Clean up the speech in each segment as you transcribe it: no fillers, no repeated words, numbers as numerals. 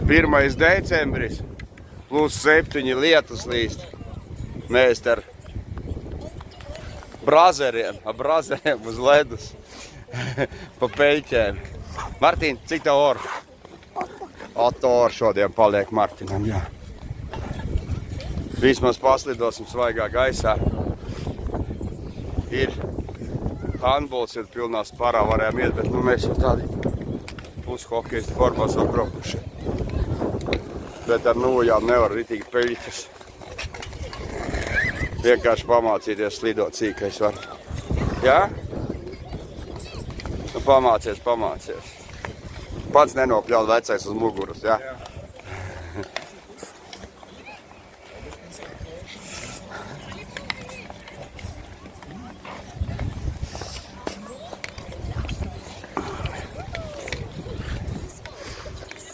1. decembris, +7 lietus līst. Mēs ar brazeriem uz ledus, pa peļķēm. Martīn, cik tev oru? 8 oru šodien paliek Martinam, jā. Vismaz paslidosim svaigā gaisā. Ir handbols, ir pilnā spārā varējām iet, bet mēs jau tādi pushokejisti formā sabraukuši. Bet ar nojām nevar ritīgi peļķes. Vienkārši pamācīties slidot cīkais var. Jā? Nu, pamācies. Pats nenopļaut vecais uz muguras, jā?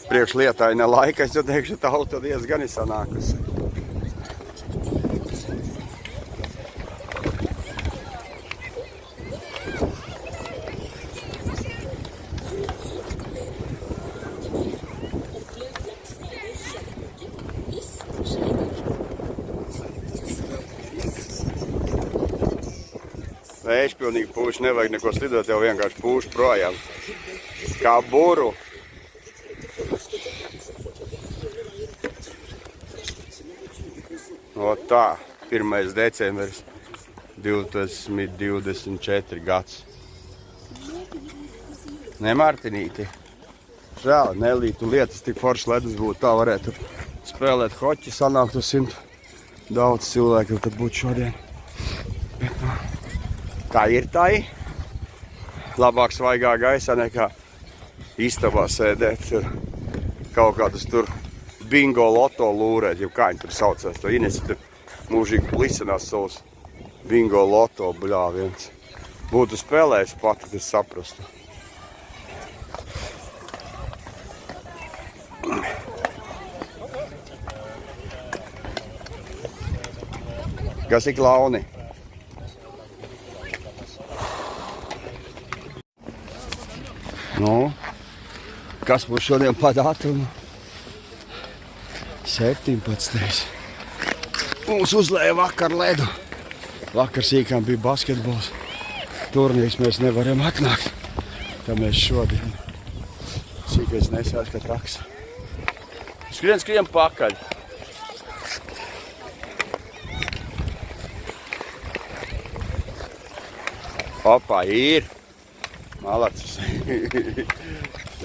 Priekš lietaina laika, es jau teikšu, tauta diezgan ir sanākusi. Vējš pilnīgi pūš, nevajag neko slidot, jau vienkārši pūš projām. Kā buru. O tā, 1. decembris 2024 gads. Ne, Martinīti? Žēl, nelītu lietas, tik forši ledus būtu, tā varētu spēlēt hoķi, sanākt uz 100 daudz cilvēku, tad būtu šodien. Bet, nu, kā ir tā? Labāk svaigā gaisā nekā istabā sēdēt, kaut kādus tur bingo loto lūrēt, jau kā viņi tur saucās, to Ines tur mūžīgi plisinās savus bingo loto bļāviens. Būtu spēlējis pati, tas saprastu. Kas ir klauni? Nu, kas būs šodien pa datumu? 17. Mums uzlēja vakar ledu. Vakar sīkām bija basketbols. Turnīrs mēs nevaram atnākt. Tā mēs šodien. Sīkais nesās, ka traks. Skrien pakaļ. Opa, ir. Malacis.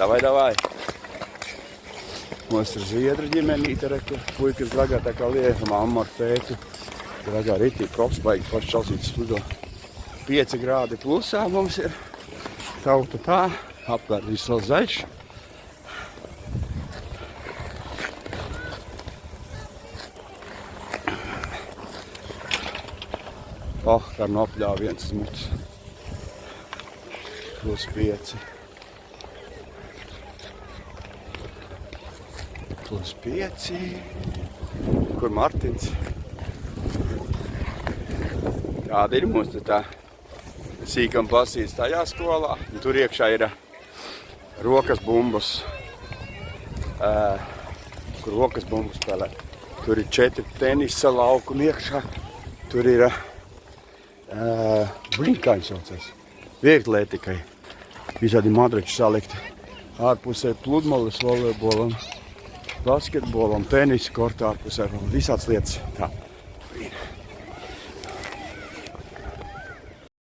Davai. Mums ir zviedru ģimenīte, kur puikas dragā tā kā lieta, mamma ar tēti. Dragā ritīgi kops, baigi paši čalsītas slido. 5 grādi plusā mums ir. Tauta tā, apkārt visu vēl zaļš. Kā nopļāva viens smuts. +5. +5. Kur Martins? Tāda ir mums tā sīkam pasīts tajā skolā. Tur iekšā ir rokas bumbas. Kur rokas bumbu spēlē. Tur ir 4 tenisa laukumi iekšā. Tur ir blinkāņi saucās. Vieglatlētikai. Visādi madrači salikti. Ārpusē pludmales volejbolam, basketbolam, tenisa kortā ārpusē, visāds lietas. Tā.